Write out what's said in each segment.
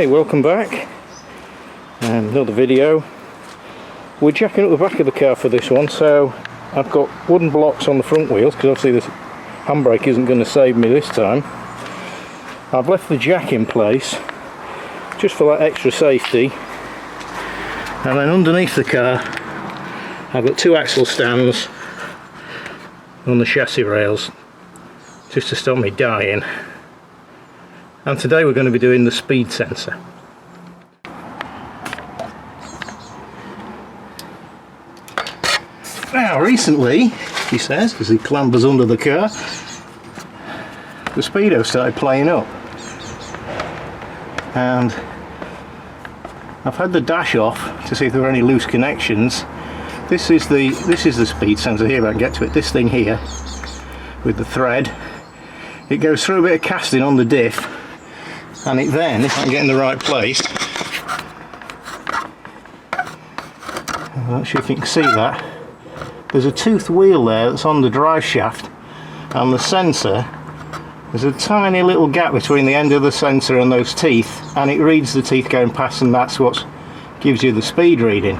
Okay, welcome back. Another video. We're jacking up the back of the car for this one, so I've got wooden blocks on the front wheels because obviously this handbrake isn't going to save me this time. I've left the jack in place just for that extra safety, and then underneath the car I've got two axle stands on the chassis rails just to stop me dying. And today we're going to be doing the speed sensor. Now recently, he says, as he clambers under the car, the speedo started playing up, and I've had the dash off to see if there are any loose connections. This is the speed sensor here. I can get to it. This thing here with the thread, it goes through a bit of casting on the diff, and it then, if I can get in the right place, I'm not sure if you can see that, there's a toothed wheel there that's on the drive shaft, and the sensor, there's a tiny little gap between the end of the sensor and those teeth, and it reads the teeth going past, and that's what gives you the speed reading.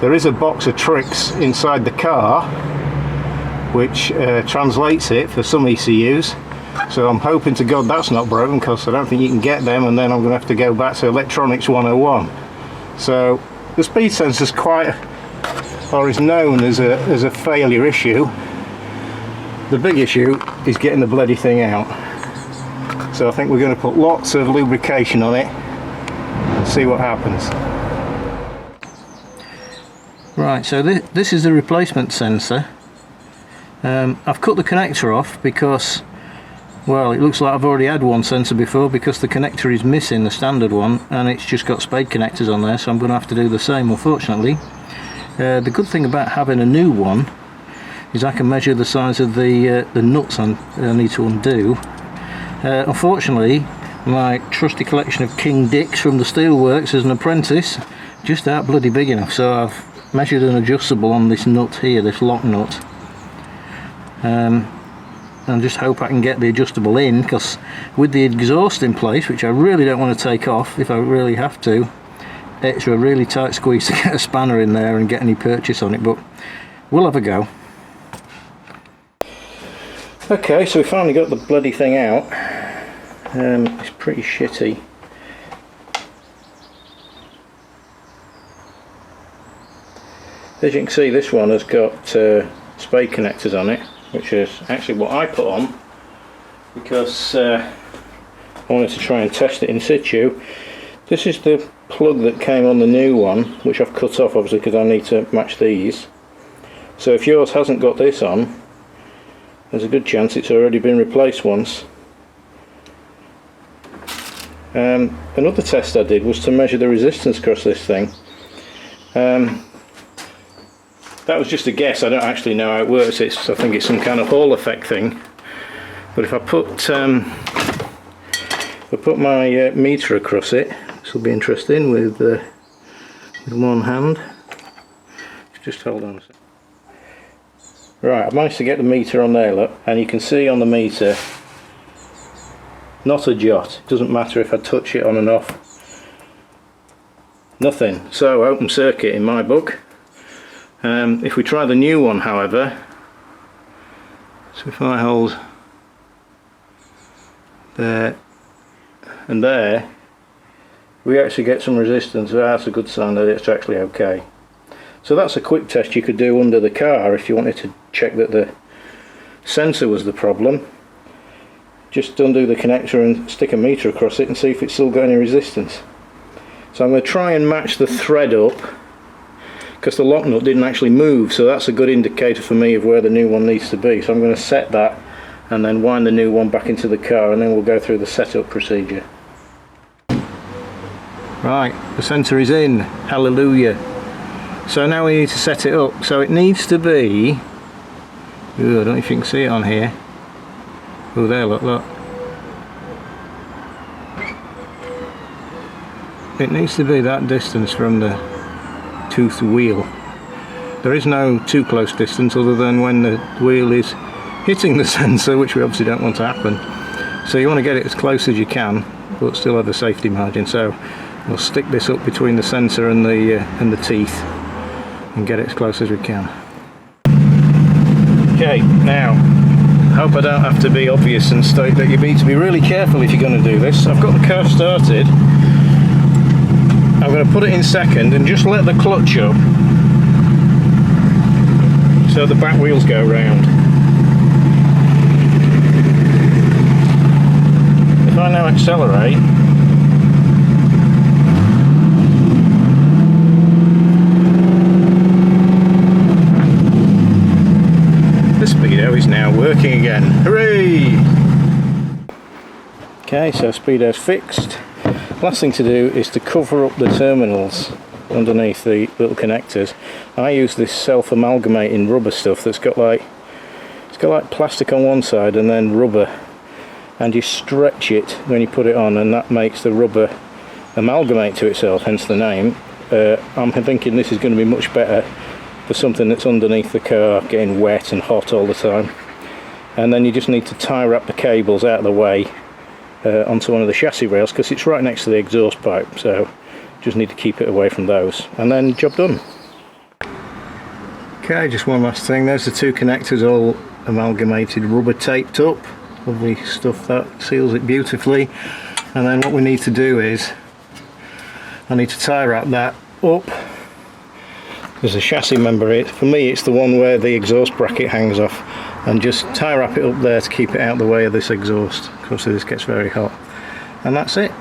There is a box of tricks inside the car which translates it for some ECUs, so I'm hoping to God that's not broken, because I don't think you can get them, and then I'm going to have to go back to Electronics 101. So the speed sensor is is known as a failure issue. The big issue is getting the bloody thing out. So I think we're going to put lots of lubrication on it and see what happens. Right, so this is the replacement sensor. I've cut the connector off because, well, it looks like I've already had one sensor before, because the connector is missing, the standard one, and it's just got spade connectors on there, so I'm going to have to do the same, unfortunately. The good thing about having a new one is I can measure the size of the nuts I need to undo. Unfortunately, my trusty collection of King Dicks from the Steelworks as an apprentice just aren't bloody big enough, so I've measured an adjustable on this nut here, this lock nut, and just hope I can get the adjustable in, because with the exhaust in place, which I really don't want to take off if I really have to, it's a really tight squeeze to get a spanner in there and get any purchase on it, but we'll have a go. Okay, so we finally got the bloody thing out. It's pretty shitty. As you can see, this one has got spade connectors on it, which is actually what I put on because I wanted to try and test it in situ. This is the plug that came on the new one, which I've cut off obviously because I need to match these. So if yours hasn't got this on, there's a good chance it's already been replaced once. Another test I did was to measure the resistance across this thing. That was just a guess. I don't actually know how it works. I think it's some kind of Hall effect thing. But if I put my meter across it, this will be interesting with one hand. Just hold on a second. Right, I've managed to get the meter on there, look, and you can see on the meter, not a jot. It doesn't matter if I touch it on and off. Nothing. So open circuit in my book. If we try the new one, however, so if I hold there and there, we actually get some resistance. That's a good sign that it's actually okay. So that's a quick test you could do under the car if you wanted to check that the sensor was the problem. Just undo the connector and stick a meter across it and see if it's still got any resistance. So I'm going to try and match the thread up, because the lock nut didn't actually move, so that's a good indicator for me of where the new one needs to be. So I'm going to set that and then wind the new one back into the car, and then we'll go through the setup procedure. Right, the sensor is in, hallelujah. So now we need to set it up. So it needs to be, ooh, I don't know if you can see it on here. Oh, there, look. It needs to be that distance from the toothed wheel. There is no too close distance other than when the wheel is hitting the sensor, which we obviously don't want to happen. So you want to get it as close as you can, but still have a safety margin. So we'll stick this up between the sensor and the teeth and get it as close as we can. Okay, now hope I don't have to be obvious and state that you need to be really careful if you're going to do this. I've got the car started. I'm going to put it in second and just let the clutch up so the back wheels go round. If I now accelerate, the speedo is now working again. Hooray! Okay, so speedo's fixed. Last thing to do is to cover up the terminals underneath the little connectors. I use this self-amalgamating rubber stuff that's got like, it's got like plastic on one side and then rubber, and you stretch it when you put it on, and that makes the rubber amalgamate to itself, hence the name. I'm thinking this is going to be much better for something that's underneath the car, getting wet and hot all the time. And then you just need to tie wrap the cables out of the way onto one of the chassis rails, because it's right next to the exhaust pipe, so just need to keep it away from those, and then job done. Okay, just one last thing. There's the two connectors all amalgamated, rubber taped up. Lovely stuff, that seals it beautifully. And then what we need to do is I need to tie wrap that up. There's a chassis member, for me it's the one where the exhaust bracket hangs off, and just tie wrap it up there to keep it out of the way of this exhaust, because this gets very hot. And that's it.